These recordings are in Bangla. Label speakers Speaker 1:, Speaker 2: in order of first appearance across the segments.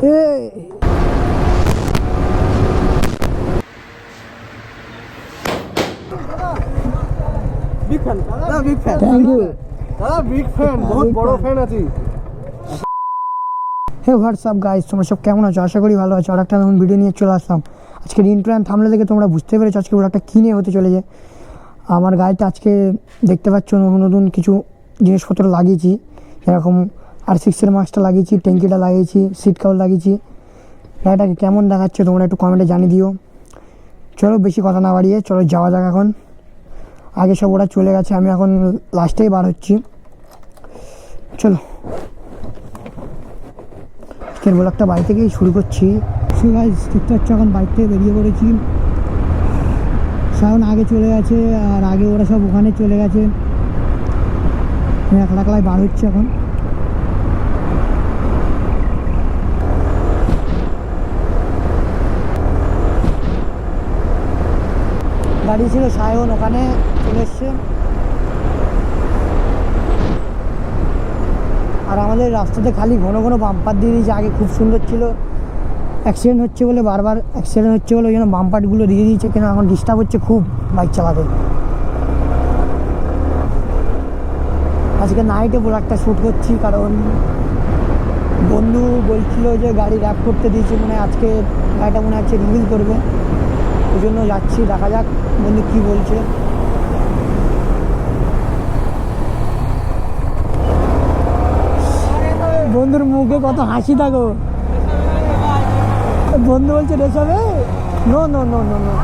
Speaker 1: বিগ ফ্যান দাদা, বিগ ফ্যান।
Speaker 2: থ্যাংক ইউ
Speaker 1: দাদা বিগ ফ্যান, বহুত বড় ফ্যান আছি।
Speaker 2: হে হোয়াটসঅ্যাপ গাইস, তোমরা সব কেমন আছো? আশা করি ভালো আছো। আর একটা নতুন ভিডিও নিয়ে চলে আসলাম। আজকের ইন্ট্রো অ্যান্ড থাম্বনেল দেখে তোমরা বুঝতে পেরেছো আজকে ওরা একটা কিনে হতে চলেছে। আমার গাড়িটা আজকে দেখতে পাচ্ছ নতুন নতুন কিছু জিনিসপত্র লাগিয়েছি, যেরকম R6 মাস্কটা লাগিয়েছি, ট্যাঙ্কিটা লাগিয়েছি, সিট কাভার লাগিয়েছি। গাড়িটাকে কেমন দেখাচ্ছে তোমরা একটু কমেন্টে জানিয়ে দিও। চলো বেশি কথা না বাড়িয়ে চলো যাওয়া যাক। এখন আগে সব ওরা চলে গেছে, আমি এখন লাস্টেই বার হচ্ছি। চলো আজকের ব্লগটা বাড়ি থেকেই শুরু করছি। সো গাইস দেখতে পাচ্ছ এখন বাইক থেকে বেরিয়ে পড়েছি। সায়ন আগে চলে গেছে, আর আগে ওরা সব ওখানে চলে গেছে। আমি একলা একলাই বার হচ্ছে এখন। গাড়ি ছিল সায়ন, ওখানে চলে এসছে। আর আমাদের রাস্তাতে খালি ঘন ঘন বাম্পার দিয়ে দিয়েছে। আগে খুব সুন্দর ছিল, অ্যাক্সিডেন্ট হচ্ছে বলে বারবার অ্যাক্সিডেন্ট হচ্ছে বলে ওই জন্য বাম্পারগুলো দিয়ে দিয়েছে, কেন এখন ডিস্টার্ব হচ্ছে খুব বাইক চালাতে। আজকে নাইটে ব্লগটা শ্যুট করছি, কারণ বন্ধু বলছিল যে গাড়ি র্যাপ করতে দিয়েছে, মনে হয় আজকে গাড়িটা মনে হচ্ছে রিভিল করবে, ওই জন্য যাচ্ছি। দেখা যাক বন্ধু কী বলছে। বন্ধুর মুখে কত হাসি থাকো। বন্ধু বলছে রেস হবে, no no no no no.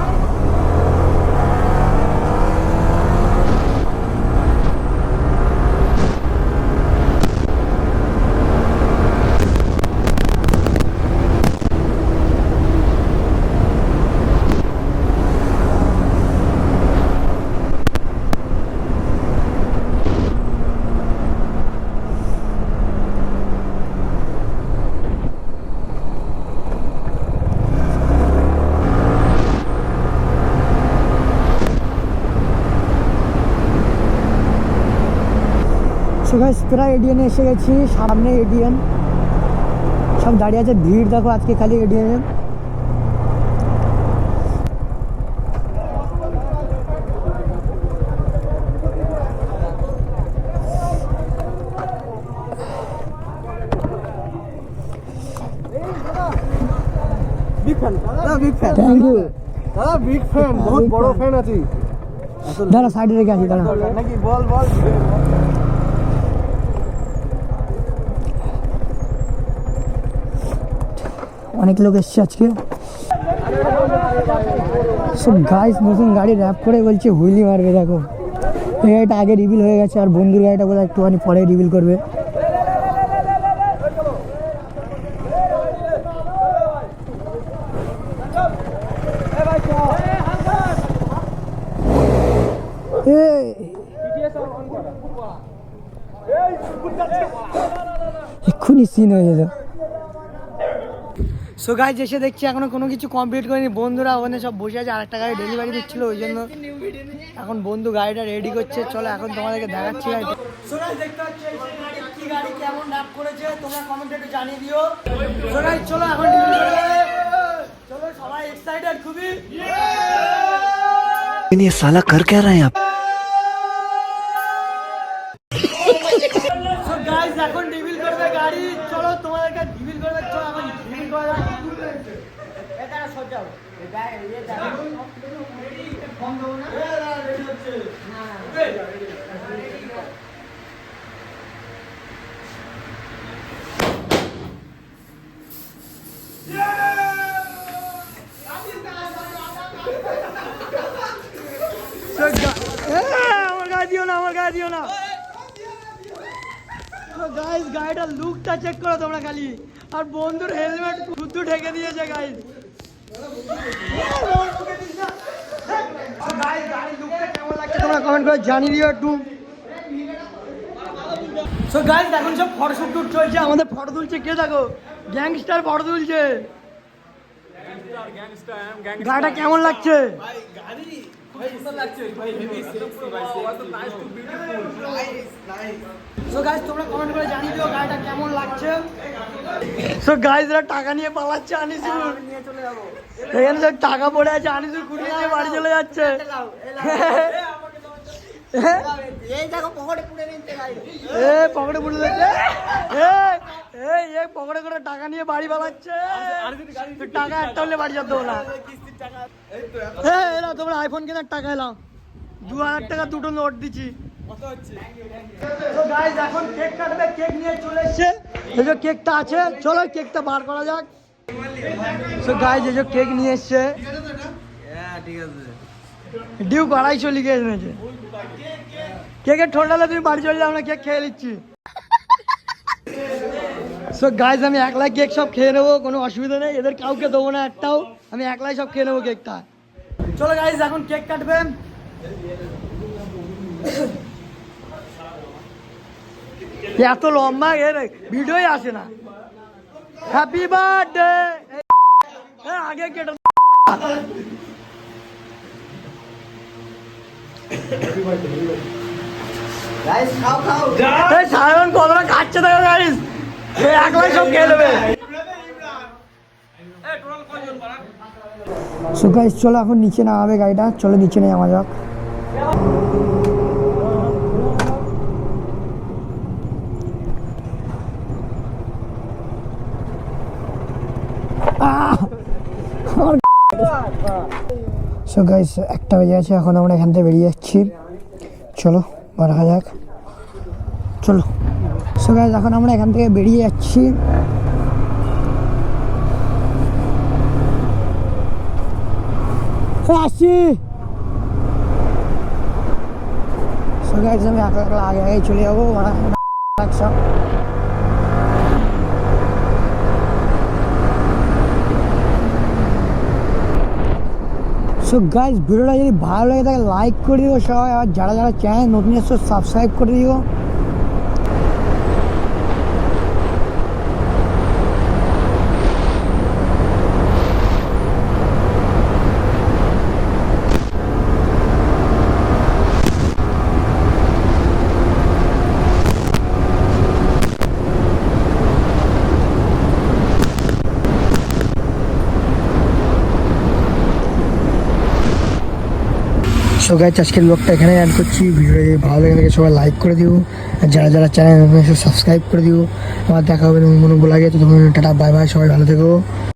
Speaker 2: So guys প্রায় এডিএনে এসে গেছি, সামনে এডিএন, সব দাঁড়িয়ে আছে, ভিড় দেখো আজকে খালি এডিএনে।
Speaker 1: বিগ ফ্যান দাদা, বিগ ফ্যান।
Speaker 2: থ্যাংক ইউ
Speaker 1: দাদা বিগ ফ্যান, বহুত বড় ফ্যান আছি।
Speaker 2: দাঁড়া সাইডে রেখে আছি, দাঁড়া।
Speaker 1: নাকি বল বল।
Speaker 2: অনেক লোক এসছে আজকে। সব গাইস নতুন গাড়ি র্যাপ করে বলছে হুইলি মারবে। দেখো এই গাড়িটা আগে রিভিল হয়ে গেছে, আর বন্ধুর গাড়িটা বোধহয় একটুখানি পরে রিভিল করবে। এক্ষুনি সিন হয়ে যেত। সো গাইজ এসে দেখছি এখনো কোনো কিছু কমপ্লিট করিনি। বন্ধুরা ওখানে সব বসে আছে, আরেকটা গাড়ি ডেলিভারি দিচ্ছিল, ওই জন্য এখন বন্ধু গাড়িটা রেডি করছে। চলো এখন তোমাদেরকে দেখাচ্ছি গাড়িটা। সো গাইজ দেখতে পাচ্ছি এই গাড়ি কি গাড়ি কেমন র্যাপ করেছে তোমরা কমেন্টে একটু জানিয়ে দিও। সো গাইজ চলো এখন চলো সবাই এক্সাইটেড খুবই।
Speaker 3: ये साला कर क्या रहे हैं आप?
Speaker 2: সো গাইজ এখন রিভিল করবে গাড়ি, চলো তোমাদেরকে রিভিল করবে। চলো এখন রিভিল করা যাক। এটা সজাও আমার গায়ে দিও না, আমার গায়ে দিও না। গাইস গাড়িটার লুকটা চেক করো তোমরা খালি, আর বন্ধুর হেলমেট শুদ্ধ ঢেকে দিয়েছে গাইস। তোমরা কমেন্ট করে জানিয়ে দিও একটু। সো গাইস এখন সব ফটোশুট টুট চলছে, আমাদের ফটো তুলছে কে দেখো, গ্যাংস্টার ফটো তুলছে। গাড়িটা কেমন লাগছে? সো গাইস তোমরা কমেন্ট করে জানিয়ে দিও গাড়িটা কেমন লাগছে। সো গাইস এরা টাকা নিয়ে পালাচ্ছে আনিসুর, নিয়ে চলে যাবো। এখানে সব টাকা পড়ে আছে, আনিসুর কুড়ি নিয়ে বাড়ি চলে যাচ্ছে। পকেটে পুড়ে যাচ্ছে, পকেটে করে টাকা নিয়ে বাড়ি পালাচ্ছে। টাকা একটা হলে বাড়ি যেতে না। এলা তোমরা আইফোন কেনার টাকা এলাম, 2000 টাকা দুটো নোট দিচ্ছি। এখন কেক কাটবে, কেক নিয়ে চলে এসছে। এই যে কেকটা আছে, চলো কেকটা বার করা যাক। সো গাইস এই যে কেক নিয়ে এসছে, ডিউ 250 লিখে এনেছে। কেকের ঠোঁটালে তুমি বাড়ি চলে যাও, আমরা কেক খেয়ে নিচ্ছি। সো গাইস আমি একলাই কেক সব খেয়ে নেবো, কোনো অসুবিধা নেই, এদের কাউকে দেবো না একটাও, আমি একলাই সব খেয়ে নেবো কেকটা। চলো গাইস এখন কেক কাটবেন। এত লম্বা এর ভিডিওই আসে না। হ্যাপি বার্থডে আগে কেটে সায়ন কতটা খাচ্ছে দেখো গাইস, একলাই সব খেয়ে নেবে। সো গাইস চলো এখন নিচে নামাবে গাড়িটা, চলো নিচে নেই আমার যাক। সো গাইস 1টা বেজে আছে, এখন আমরা এখান থেকে বেরিয়ে যাচ্ছি। চলো রাখা যাক, চলো। সো গাইস এখন আমরা এখান থেকে বেরিয়ে যাচ্ছি। আসছি। সো গাইস আমি আগে চলে যাবো। সো গাইস ভিডিওটা যদি ভালো লাগে তাহলে লাইক করে দিও সবাই, আর যারা যারা চ্যানেল নতুন এসছো সাবস্ক্রাইব করে দিও। সো গাইস আজকের ব্লগটা এখানে এন্ড করছি। ভিডিওটা যদি ভালো লাগে সবাই লাইক করে দিও, আর যারা যারা চ্যানেল সাবস্ক্রাইব করে দিও। আমার দেখা হবে নতুন কোনো ব্লগে। তো তোমার টাটা বাই বাই, সবাই ভালো থেকো।